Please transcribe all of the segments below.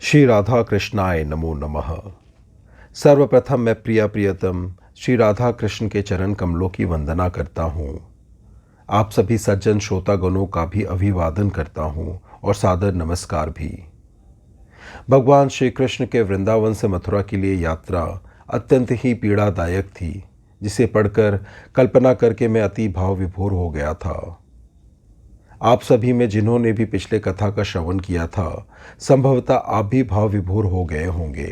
श्री राधा कृष्णाय नमो नमः। सर्वप्रथम मैं प्रियतम श्री राधा कृष्ण के चरण कमलों की वंदना करता हूँ। आप सभी सज्जन श्रोतागणों का भी अभिवादन करता हूँ और सादर नमस्कार भी। भगवान श्री कृष्ण के वृंदावन से मथुरा के लिए यात्रा अत्यंत ही पीड़ादायक थी, जिसे पढ़कर कल्पना करके मैं अति भाव विभोर हो गया था। आप सभी में जिन्होंने भी पिछले कथा का श्रवण किया था, संभवतः आप भी भाव विभोर हो गए होंगे।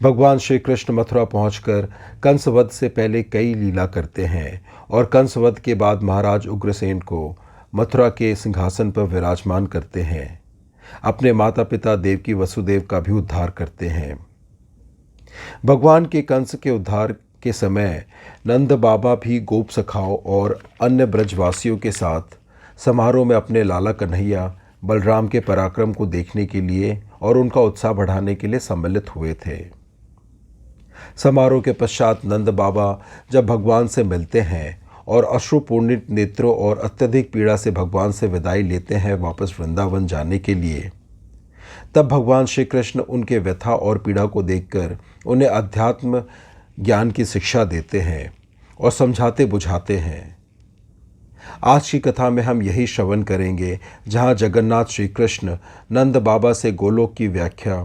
भगवान श्री कृष्ण मथुरा पहुंचकर कंसवध से पहले कई लीला करते हैं और कंसवध के बाद महाराज उग्रसेन को मथुरा के सिंहासन पर विराजमान करते हैं। अपने माता पिता देवकी वसुदेव का भी उद्धार करते हैं। भगवान के कंस के उद्धार के समय नंद बाबा भी गोप सखाओं और अन्य ब्रजवासियों के साथ समारोह में अपने लाला कन्हैया बलराम के पराक्रम को देखने के लिए और उनका उत्साह बढ़ाने के लिए सम्मिलित हुए थे। समारोह के पश्चात नंद बाबा जब भगवान से मिलते हैं और अश्रुपूर्णित नेत्रों और अत्यधिक पीड़ा से भगवान से विदाई लेते हैं वापस वृंदावन जाने के लिए, तब भगवान श्री कृष्ण उनके व्यथा और पीड़ा को देखकर उन्हें अध्यात्म ज्ञान की शिक्षा देते हैं और समझाते बुझाते हैं। आज की कथा में हम यही श्रवण करेंगे, जहाँ जगन्नाथ श्री कृष्ण नंद बाबा से गोलोक की व्याख्या,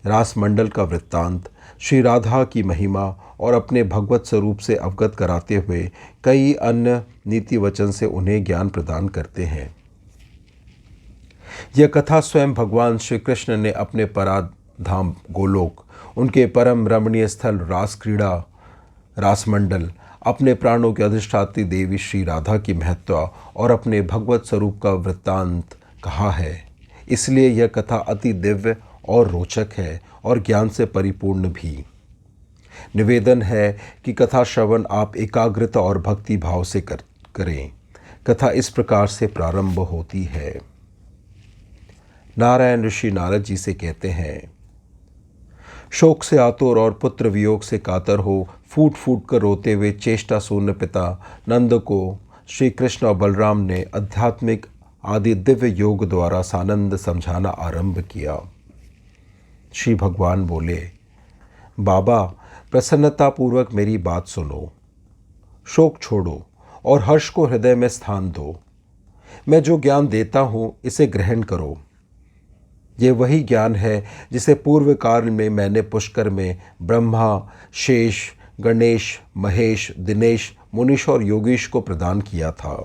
रास मंडल का वृत्तांत, श्री राधा की महिमा और अपने भगवत स्वरूप से अवगत कराते हुए कई अन्य नीति वचन से उन्हें ज्ञान प्रदान करते हैं। यह कथा स्वयं भगवान श्री कृष्ण ने अपने पराधाम गोलोक, उनके परम रमणीय स्थल रास क्रीड़ा रासमंडल, अपने प्राणों की अधिष्ठात्री देवी श्री राधा की महत्व और अपने भगवत स्वरूप का वृत्तांत कहा है। इसलिए यह कथा अति दिव्य और रोचक है और ज्ञान से परिपूर्ण भी। निवेदन है कि कथा श्रवण आप एकाग्रता और भक्ति भाव से करें। कथा इस प्रकार से प्रारंभ होती है। नारायण ऋषि नारद जी से कहते हैं, शोक से आतुर और पुत्र वियोग से कातर हो फूट फूट कर रोते हुए चेष्टा शून्य पिता नंद को श्री कृष्ण और बलराम ने आध्यात्मिक आदि दिव्य योग द्वारा सानंद समझाना आरंभ किया। श्री भगवान बोले, बाबा प्रसन्नतापूर्वक मेरी बात सुनो, शोक छोड़ो और हर्ष को हृदय में स्थान दो। मैं जो ज्ञान देता हूँ इसे ग्रहण करो। ये वही ज्ञान है जिसे पूर्व काल में मैंने पुष्कर में ब्रह्मा, शेष, गणेश, महेश, दिनेश, मुनीश और योगीश को प्रदान किया था।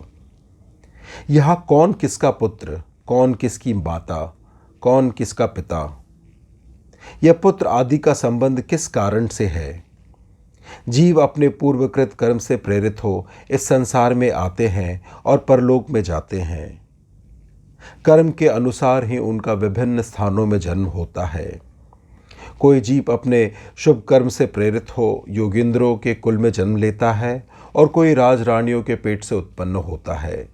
यहाँ कौन किसका पुत्र, कौन किसकी माता, कौन किसका पिता, यह पुत्र आदि का संबंध किस कारण से है। जीव अपने पूर्वकृत कर्म से प्रेरित हो इस संसार में आते हैं और परलोक में जाते हैं। कर्म के अनुसार ही उनका विभिन्न स्थानों में जन्म होता है। कोई जीव अपने शुभ कर्म से प्रेरित हो योगींद्रों के कुल में जन्म लेता है और कोई राज रानियों के पेट से उत्पन्न होता है।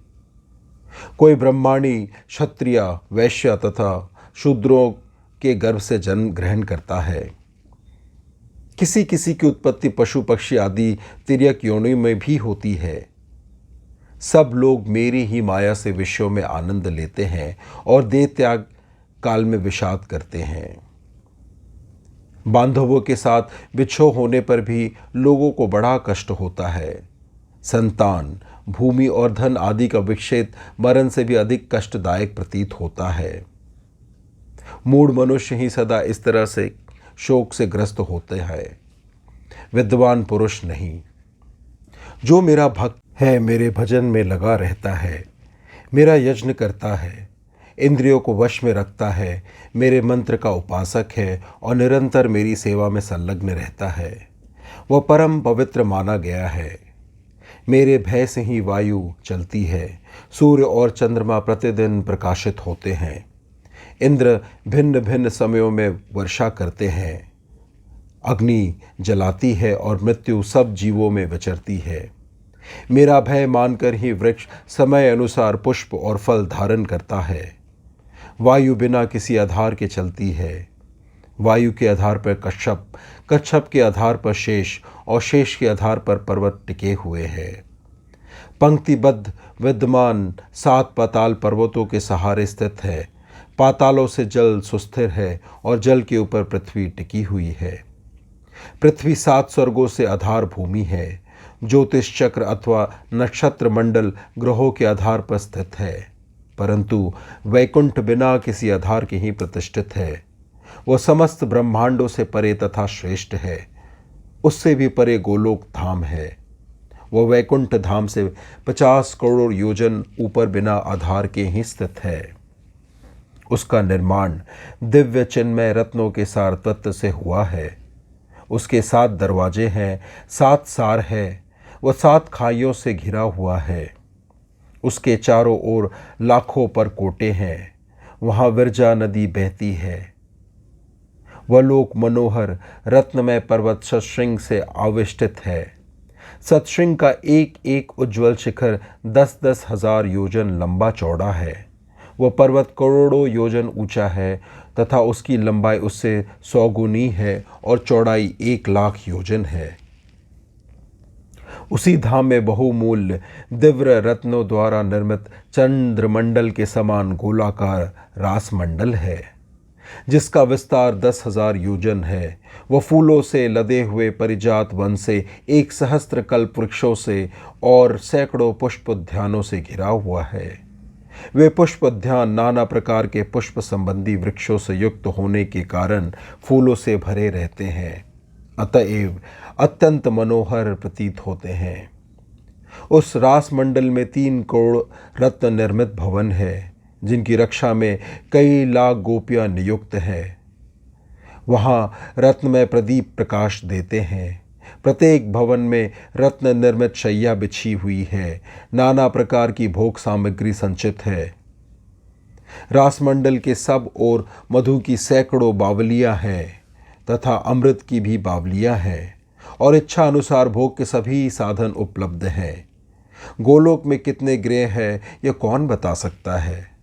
कोई ब्रह्माणी, क्षत्रिय, वैश्य तथा शूद्रों के गर्भ से जन्म ग्रहण करता है। किसी किसी की उत्पत्ति पशु पक्षी आदि तिर्यक योनि में भी होती है। सब लोग मेरी ही माया से विषयों में आनंद लेते हैं और देह त्याग काल में विषाद करते हैं। बांधवों के साथ बिछो होने पर भी लोगों को बड़ा कष्ट होता है। संतान, भूमि और धन आदि का विक्षेद मरण से भी अधिक कष्टदायक प्रतीत होता है। मूढ़ मनुष्य ही सदा इस तरह से शोक से ग्रस्त होते हैं, विद्वान पुरुष नहीं। जो मेरा भक्त है, मेरे भजन में लगा रहता है, मेरा यज्ञ करता है, इंद्रियों को वश में रखता है, मेरे मंत्र का उपासक है और निरंतर मेरी सेवा में संलग्न रहता है, वह परम पवित्र माना गया है। मेरे भय से ही वायु चलती है, सूर्य और चंद्रमा प्रतिदिन प्रकाशित होते हैं, इंद्र भिन्न भिन्न समयों में वर्षा करते हैं, अग्नि जलाती है और मृत्यु सब जीवों में विचरती है। मेरा भय मानकर ही वृक्ष समय अनुसार पुष्प और फल धारण करता है। वायु बिना किसी आधार के चलती है। वायु के आधार पर कच्छप, कच्छप के आधार पर शेष और शेष के आधार पर पर्वत टिके हुए हैं। पंक्तिबद्ध विद्यमान 7 पाताल पर्वतों के सहारे स्थित है। पातालों से जल सुस्थिर है और जल के ऊपर पृथ्वी टिकी हुई है। पृथ्वी 7 स्वर्गों से आधार भूमि है। ज्योतिष चक्र अथवा नक्षत्र मंडल ग्रहों के आधार पर स्थित है, परंतु वैकुंठ बिना किसी आधार के ही प्रतिष्ठित है। वह समस्त ब्रह्मांडों से परे तथा श्रेष्ठ है। उससे भी परे गोलोक धाम है। वह वैकुंठ धाम से 50 करोड़ योजन ऊपर बिना आधार के ही स्थित है। उसका निर्माण दिव्य चिन्मय रत्नों के सार तत्व से हुआ है। उसके 7 दरवाजे हैं, 7 सार है। वह 7 खाइयों से घिरा हुआ है। उसके चारों ओर लाखों पर कोटे हैं। वहाँ विरजा नदी बहती है। वह लोक मनोहर रत्नमय पर्वत सतशृंग से आविष्टित है। सतशृंग का एक एक उज्ज्वल शिखर 10-10 हजार योजन लंबा चौड़ा है। वह पर्वत करोड़ों योजन ऊंचा है तथा उसकी लंबाई उससे 100 गुनी है और चौड़ाई 1 लाख योजन है। उसी धाम में बहुमूल्य दिव्य रत्नों द्वारा निर्मित चंद्रमंडल के समान गोलाकार रासमंडल है, जिसका विस्तार 10,000 योजन है। वह फूलों से लदे हुए परिजात वन से 1 सहस्त्र कल्प वृक्षों से और सैकड़ों पुष्प उद्यानों से घिरा हुआ है। वे पुष्प उद्यान नाना प्रकार के पुष्प संबंधी वृक्षों से युक्त होने के कारण फूलों से भरे रहते हैं, अतएव अत्यंत मनोहर प्रतीत होते हैं। उस रासमंडल में 3 करोड़ रत्न निर्मित भवन है, जिनकी रक्षा में कई लाख गोपियां नियुक्त हैं। वहाँ रत्नमय प्रदीप प्रकाश देते हैं। प्रत्येक भवन में रत्न निर्मित शैया बिछी हुई है। नाना प्रकार की भोग सामग्री संचित है। रासमंडल के सब ओर मधु की सैकड़ों बावलियाँ हैं तथा अमृत की भी बावलियाँ हैं और इच्छा अनुसार भोग के सभी साधन उपलब्ध हैं। गोलोक में कितने गृह हैं यह कौन बता सकता है।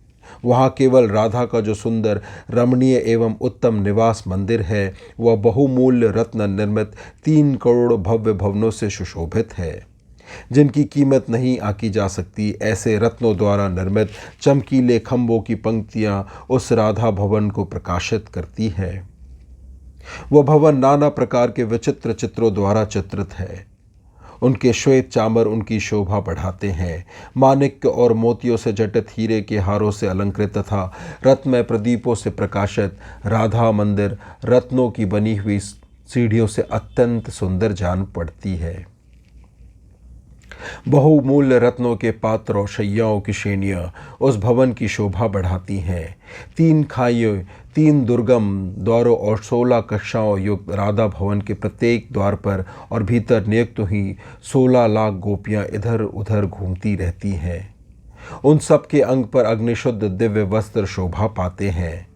वहाँ केवल राधा का जो सुंदर रमणीय एवं उत्तम निवास मंदिर है, वह बहुमूल्य रत्न निर्मित 3 करोड़ भव्य भवनों से सुशोभित है, जिनकी कीमत नहीं आकी जा सकती। ऐसे रत्नों द्वारा निर्मित चमकीले खंभों की पंक्तियाँ उस राधा भवन को प्रकाशित करती है। वह भवन नाना प्रकार के विचित्र चित्रों द्वारा चित्रित है। उनके श्वेत चामर उनकी शोभा बढ़ाते हैं। माणिक्य और मोतियों से जटित हीरे के हारों से अलंकृत तथा रत्नमय प्रदीपों से प्रकाशित राधा मंदिर रत्नों की बनी हुई सीढ़ियों से अत्यंत सुंदर जान पड़ती है। बहुमूल्य रत्नों के पात्र और शैयाओं की श्रेणियाँ उस भवन की शोभा बढ़ाती हैं। 3 खाइयों, 3 दुर्गम द्वारों और 16 कक्षाओं युक्त राधा भवन के प्रत्येक द्वार पर और भीतर नियुक्त हुई 16 लाख गोपियाँ इधर उधर घूमती रहती हैं। उन सब के अंग पर अग्निशुद्ध दिव्य वस्त्र शोभा पाते हैं।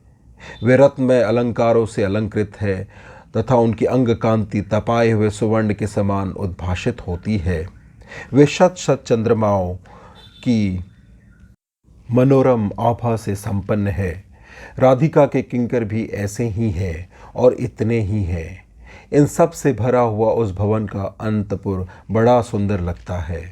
वे रत्नमय अलंकारों से अलंकृत है तथा उनकी अंग कांति तपाए हुए सुवर्ण के समान उद्भाषित होती है। वे शत शत चंद्रमाओं की मनोरम आभा से संपन्न है। राधिका के किंकर भी ऐसे ही हैं और इतने ही हैं। इन सब से भरा हुआ उस भवन का अंतपुर बड़ा सुंदर लगता है।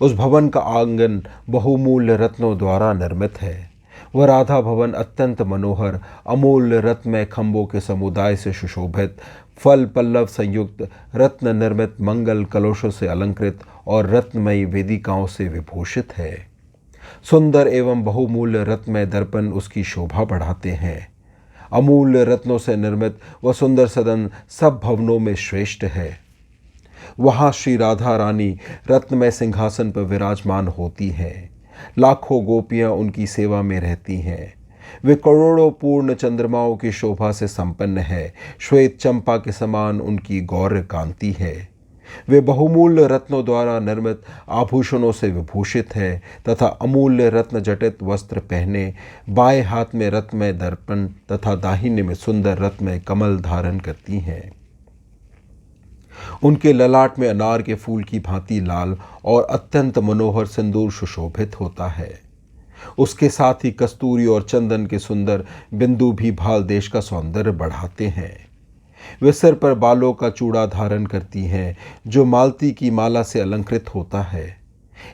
उस भवन का आंगन बहुमूल्य रत्नों द्वारा निर्मित है। वह राधा भवन अत्यंत मनोहर अमूल्य रत्नमय खंभों के समुदाय से सुशोभित, फल पल्लव संयुक्त रत्न निर्मित मंगल कलशों से अलंकृत और रत्नमयी वेदिकाओं से विभूषित है। सुंदर एवं बहुमूल्य रत्नमय दर्पण उसकी शोभा बढ़ाते हैं। अमूल्य रत्नों से निर्मित वह सुंदर सदन सब भवनों में श्रेष्ठ है। वहाँ श्री राधा रानी रत्नमय सिंहासन पर विराजमान होती हैं। लाखों गोपियाँ उनकी सेवा में रहती हैं। वे करोड़ों पूर्ण चंद्रमाओं की शोभा से संपन्न है। श्वेत चंपा के समान उनकी गौर कांति है। वे बहुमूल्य रत्नों द्वारा निर्मित आभूषणों से विभूषित है तथा अमूल्य रत्न जटित वस्त्र पहने बाएं हाथ में रत्नमय दर्पण तथा दाहिने में सुंदर रत्नमय कमल धारण करती हैं। उनके ललाट में अनार के फूल की भांति लाल और अत्यंत मनोहर सिंदूर सुशोभित होता है। उसके साथ ही कस्तूरी और चंदन के सुंदर बिंदु भी भाल देश का सौंदर्य बढ़ाते हैं। वे सिर पर बालों का चूड़ा धारण करती हैं, जो मालती की माला से अलंकृत होता है।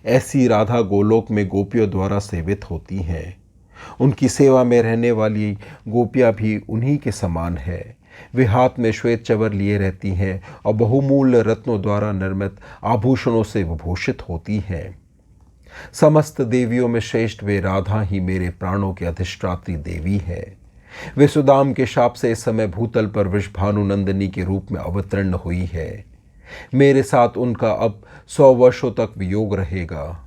ऐसी राधा गोलोक में गोपियों द्वारा सेवित होती हैं। उनकी सेवा में रहने वाली गोपियाँ भी उन्हीं के समान है। वे हाथ में श्वेत चवर लिए रहती हैं और बहुमूल्य रत्नों द्वारा निर्मित आभूषणों से विभूषित होती हैं। समस्त देवियों में श्रेष्ठ वे राधा ही मेरे प्राणों के अधिष्ठात्री देवी है। वे सुदाम के शाप से इस समय भूतल पर वृषभानु नंदिनी के रूप में अवतीर्ण हुई है। मेरे साथ उनका अब 100 वर्षों तक वियोग रहेगा।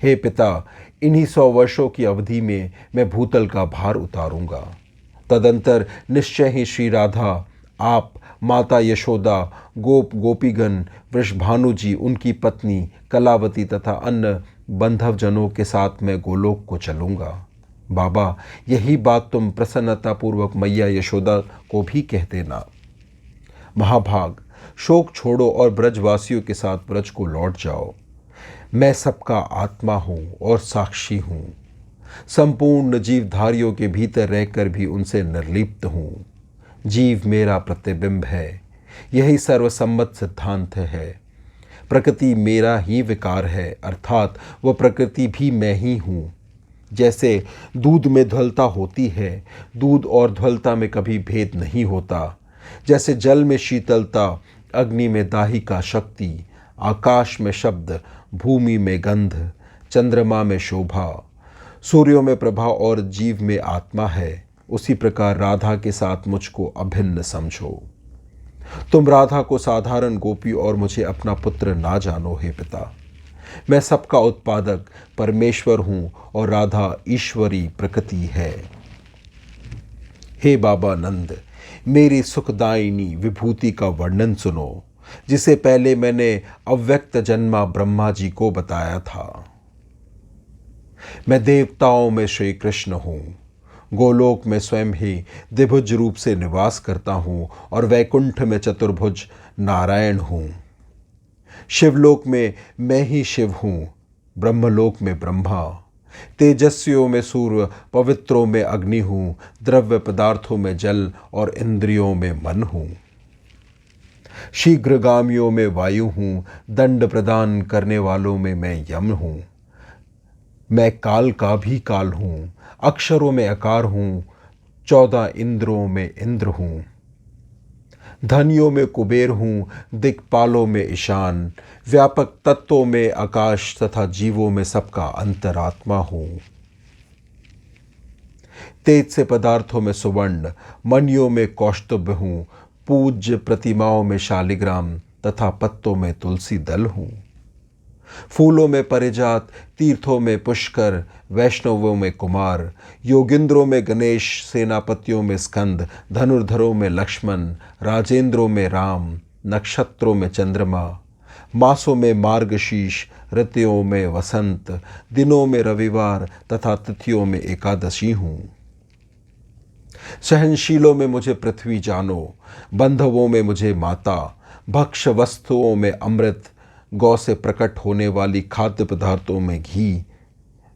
हे पिता, इन्हीं 100 वर्षों की अवधि में मैं भूतल का भार उतारूंगा। तदंतर निश्चय ही श्री राधा, आप, माता यशोदा, गोपीगण, वृषभानु जी, उनकी पत्नी कलावती तथा अन्य बंधवजनों के साथ मैं गोलोक को चलूंगा। बाबा, यही बात तुम प्रसन्नतापूर्वक मैया यशोदा को भी कह देना। महाभाग, शोक छोड़ो और ब्रजवासियों के साथ ब्रज को लौट जाओ। मैं सबका आत्मा हूँ और साक्षी हूँ। संपूर्ण जीवधारियों के भीतर रहकर भी उनसे निर्लिप्त हूँ। जीव मेरा प्रतिबिंब है, यही सर्वसम्मत सिद्धांत है। प्रकृति मेरा ही विकार है, अर्थात वह प्रकृति भी मैं ही हूँ। जैसे दूध में ध्वलता होती है, दूध और ध्वलता में कभी भेद नहीं होता। जैसे जल में शीतलता, अग्नि में दाहिका शक्ति, आकाश में शब्द, भूमि में गंध, चंद्रमा में शोभा, सूर्यों में प्रभा और जीव में आत्मा है, उसी प्रकार राधा के साथ मुझको अभिन्न समझो। तुम राधा को साधारण गोपी और मुझे अपना पुत्र ना जानो। हे पिता, मैं सबका उत्पादक परमेश्वर हूँ और राधा ईश्वरी प्रकृति है। हे बाबा नंद, मेरी सुखदायिनी विभूति का वर्णन सुनो, जिसे पहले मैंने अव्यक्त जन्मा ब्रह्मा जी को बताया था। मैं देवताओं में श्री कृष्ण हूँ। गोलोक में स्वयं ही द्विभुज रूप से निवास करता हूँ और वैकुंठ में चतुर्भुज नारायण हूँ। शिवलोक में मैं ही शिव हूँ, ब्रह्मलोक में ब्रह्मा, तेजस्वियों में सूर्य, पवित्रों में अग्नि हूँ, द्रव्य पदार्थों में जल और इंद्रियों में मन हूँ। शीघ्रगामियों में वायु हूँ, दंड प्रदान करने वालों में मैं यम हूँ। मैं काल का भी काल हूँ, अक्षरों में अकार हूँ, 14 इंद्रों में इंद्र हूँ। धनियों में कुबेर हूँ, दिक्पालों में ईशान, व्यापक तत्वों में आकाश तथा जीवों में सबका अंतरात्मा हूँ। तेज से पदार्थों में सुवर्ण, मणियों में कौस्तुभ हूँ, पूज्य प्रतिमाओं में शालिग्राम तथा पत्तों में तुलसी दल हूँ। फूलों में परिजात, तीर्थों में पुष्कर, वैष्णवों में कुमार, योगिंद्रों में गणेश, सेनापतियों में स्कंद, धनुर्धरों में लक्ष्मण, राजेंद्रों में राम, नक्षत्रों में चंद्रमा, मासों में मार्गशीर्ष, ऋतुओं में वसंत, दिनों में रविवार तथा तिथियों में एकादशी हूँ। सहनशीलों में मुझे पृथ्वी जानो, बंधवों में मुझे माता, भक्ष्य वस्तुओं में अमृत, गौ से प्रकट होने वाली खाद्य पदार्थों में घी,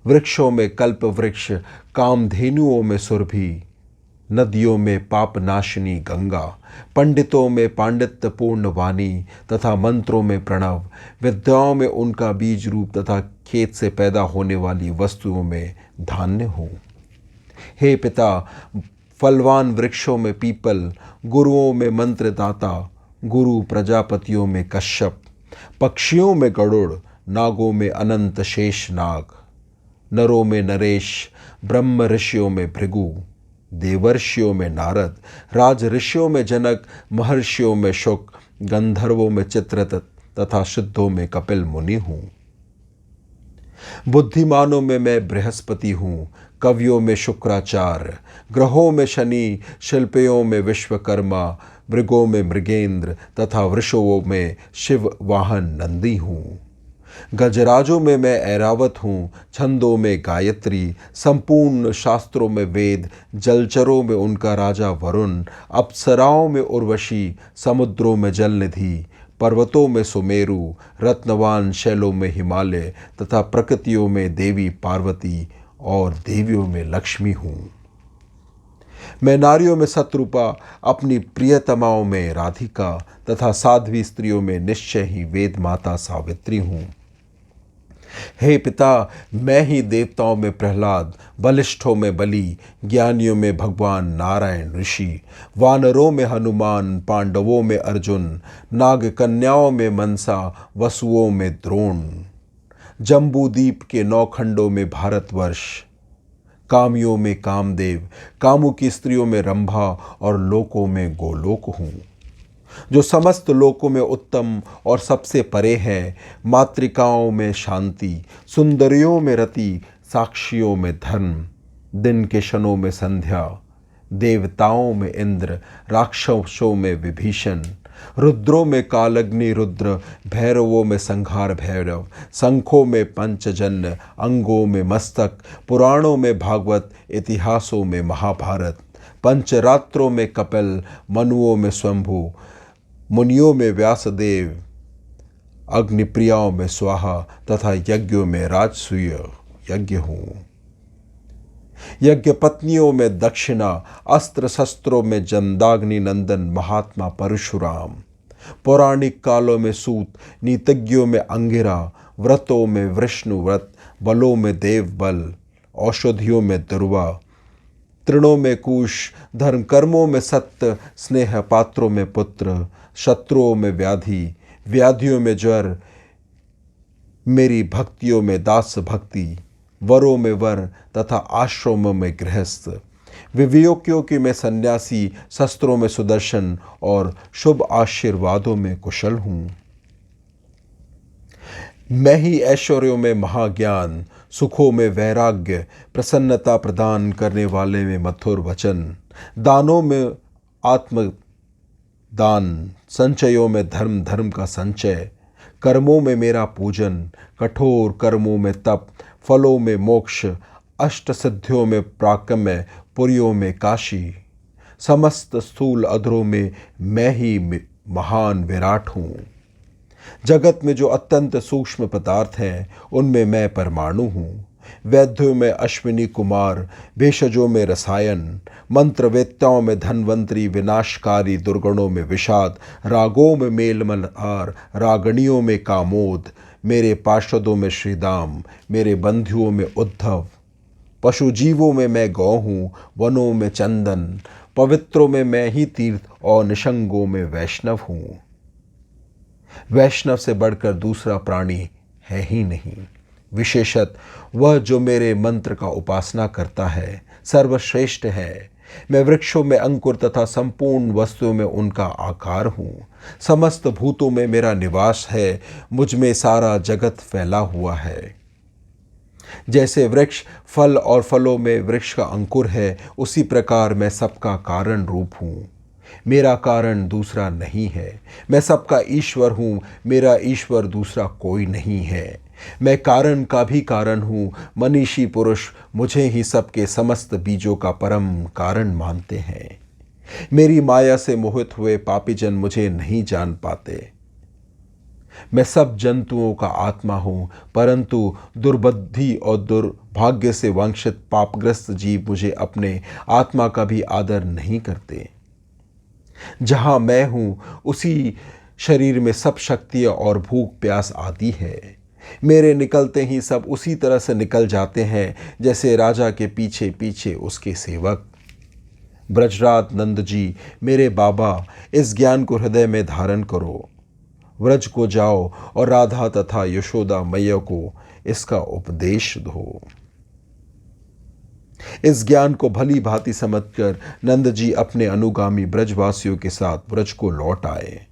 वृक्षों में कल्प वृक्ष, कामधेनुओं में सुरभि, नदियों में पापनाशिनी गंगा, पंडितों में पांडित्यपूर्ण वाणी तथा मंत्रों में प्रणव, विद्याओं में उनका बीज रूप तथा खेत से पैदा होने वाली वस्तुओं में धान्य हूँ। हे पिता, फलवान वृक्षों में पीपल, गुरुओं में मंत्रदाता, गुरु प्रजापतियों में कश्यप, पक्षियों में गरुड़, नागों में अनंत शेष नाग, नरों में नरेश, ब्रह्म ऋषियों में भृगु, देवर्षियों में नारद, राज ऋषियों में जनक, महर्षियों में शुक, गंधर्वों में चित्ररथ तथा सिद्धों में कपिल मुनि हूँ। बुद्धिमानों में मैं बृहस्पति हूँ, कवियों में शुक्राचार्य, ग्रहों में शनि, शिल्पियों में विश्वकर्मा, मृगों में मृगेंद्र तथा वृषों में शिव वाहन नंदी हूँ। गजराजों में मैं ऐरावत हूँ, छंदों में गायत्री, संपूर्ण शास्त्रों में वेद, जलचरों में उनका राजा वरुण, अप्सराओं में उर्वशी, समुद्रों में जलनिधि, पर्वतों में सुमेरु, रत्नवान शैलों में हिमालय तथा प्रकृतियों में देवी पार्वती और देवियों में लक्ष्मी हूँ। मैं नारियों में शत्रुपा, अपनी प्रियतमाओं में राधिका तथा साध्वी स्त्रियों में निश्चय ही वेद माता सावित्री हूँ। हे पिता, मैं ही देवताओं में प्रहलाद, बलिष्ठों में बलि, ज्ञानियों में भगवान नारायण ऋषि, वानरों में हनुमान, पांडवों में अर्जुन, नाग कन्याओं में मनसा, वसुओं में द्रोण, जम्बूद्वीप के 9 खंडों में भारतवर्ष, कामियों में कामदेव, कामों की स्त्रियों में रंभा और लोकों में गोलोक हूँ, जो समस्त लोकों में उत्तम और सबसे परे है, मातृकाओं में शांति, सुंदरियों में रति, साक्षियों में धर्म, दिन के क्षणों में संध्या, देवताओं में इंद्र, राक्षसों में विभीषण, रुद्रों में कालग्नि रुद्र, भैरवों में संहार भैरव, शंखों में पंचजन्य, अंगों में मस्तक, पुराणों में भागवत, इतिहासों में महाभारत, पंचरात्रों में कपिल, मनुओं में स्वंभु, मुनियों में व्यासदेव, अग्निप्रियाओं में स्वाहा तथा यज्ञों में राजसूय यज्ञ हूँ। यज्ञ पत्नियों में दक्षिणा, अस्त्र शस्त्रों में जमदाग्नि नंदन महात्मा परशुराम, पौराणिक कालों में सूत, नीतिज्ञों में अंगिरा, व्रतों में विष्णु व्रत, बलों में देव बल, औषधियों में दुर्वा, तृणों में कुश, धर्म कर्मों में सत्य, स्नेह पात्रों में पुत्र, शत्रुओं में व्याधि, व्याधियों में ज्वर, मेरी भक्तियों में दास भक्ति, वरों में वर तथा आश्रमों में गृहस्थ, विवेकियों की में सन्यासी, शस्त्रों में सुदर्शन और शुभ आशीर्वादों में कुशल हूँ। मैं ही ऐश्वर्यों में महाज्ञान, सुखों में वैराग्य, प्रसन्नता प्रदान करने वाले में मधुर वचन, दानों में आत्मदान, संचयों में धर्म, धर्म का संचय, कर्मों में मेरा पूजन, कठोर कर्मों में तप, फलों में मोक्ष, अष्ट सिद्धियों में पराक्रम, पुरियों में काशी, समस्त स्थूल अधरों में मैं ही महान विराट हूँ। जगत में जो अत्यंत सूक्ष्म पदार्थ हैं उनमें मैं परमाणु हूँ। वैद्यों में अश्विनी कुमार, भेषजों में रसायन, मंत्रवेत्ताओं में धन्वंतरी, विनाशकारी दुर्गुणों में विषाद, रागों में मेलमलहार, रागणियों में कामोद, मेरे पार्षदों में श्रीदाम, मेरे बंधुओं में उद्धव, पशु जीवों में मैं गौ हूँ, वनों में चंदन, पवित्रों में मैं ही तीर्थ और निशंगों में वैष्णव हूँ। वैष्णव से बढ़कर दूसरा प्राणी है ही नहीं। विशेषत वह जो मेरे मंत्र का उपासना करता है सर्वश्रेष्ठ है। मैं वृक्षों में अंकुर तथा संपूर्ण वस्तुओं में उनका आकार हूँ। समस्त भूतों में मेरा निवास है, मुझ में सारा जगत फैला हुआ है। जैसे वृक्ष फल और फलों में वृक्ष का अंकुर है, उसी प्रकार मैं सबका कारण रूप हूँ। मेरा कारण दूसरा नहीं है। मैं सबका ईश्वर हूँ, मेरा ईश्वर दूसरा कोई नहीं है। मैं कारण का भी कारण हूँ। मनीषी पुरुष मुझे ही सबके समस्त बीजों का परम कारण मानते हैं। मेरी माया से मोहित हुए पापीजन मुझे नहीं जान पाते। मैं सब जंतुओं का आत्मा हूँ, परंतु दुर्बुद्धि और दुर्भाग्य से वंचित पापग्रस्त जीव मुझे अपने आत्मा का भी आदर नहीं करते। जहाँ मैं हूँ उसी शरीर में सब शक्तियाँ और भूख प्यास आदि है। मेरे निकलते ही सब उसी तरह से निकल जाते हैं जैसे राजा के पीछे पीछे उसके सेवक। ब्रजराज नंद जी, मेरे बाबा, इस ज्ञान को हृदय में धारण करो। व्रज को जाओ और राधा तथा यशोदा मैया को इसका उपदेश दो। इस ज्ञान को भली भांति समझकर नंद जी अपने अनुगामी ब्रजवासियों के साथ ब्रज को लौट आए।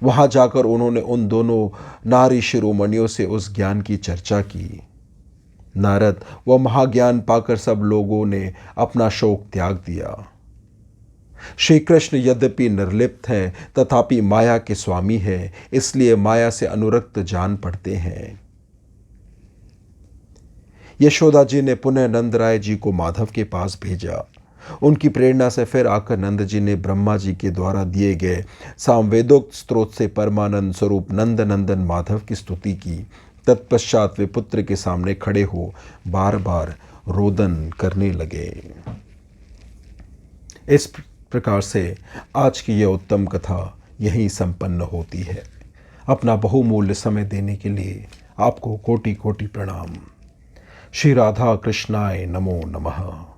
वहां जाकर उन्होंने उन दोनों नारी शिरोमणियों से उस ज्ञान की चर्चा की। नारद व महाज्ञान पाकर सब लोगों ने अपना शोक त्याग दिया। श्री कृष्ण यद्यपि निर्लिप्त हैं तथापि माया के स्वामी हैं, इसलिए माया से अनुरक्त जान पड़ते हैं। यशोदा जी ने पुनः नंदराय जी को माधव के पास भेजा। उनकी प्रेरणा से फिर आकर नंद जी ने ब्रह्मा जी के द्वारा दिए गए सामवेदोक्त स्त्रोत से परमानंद स्वरूप नंद नंदन माधव की स्तुति की। तत्पश्चात वे पुत्र के सामने खड़े हो बार बार रोदन करने लगे। इस प्रकार से आज की यह उत्तम कथा यहीं संपन्न होती है। अपना बहुमूल्य समय देने के लिए आपको कोटि कोटि प्रणाम। श्री राधा कृष्णाय नमो नमः।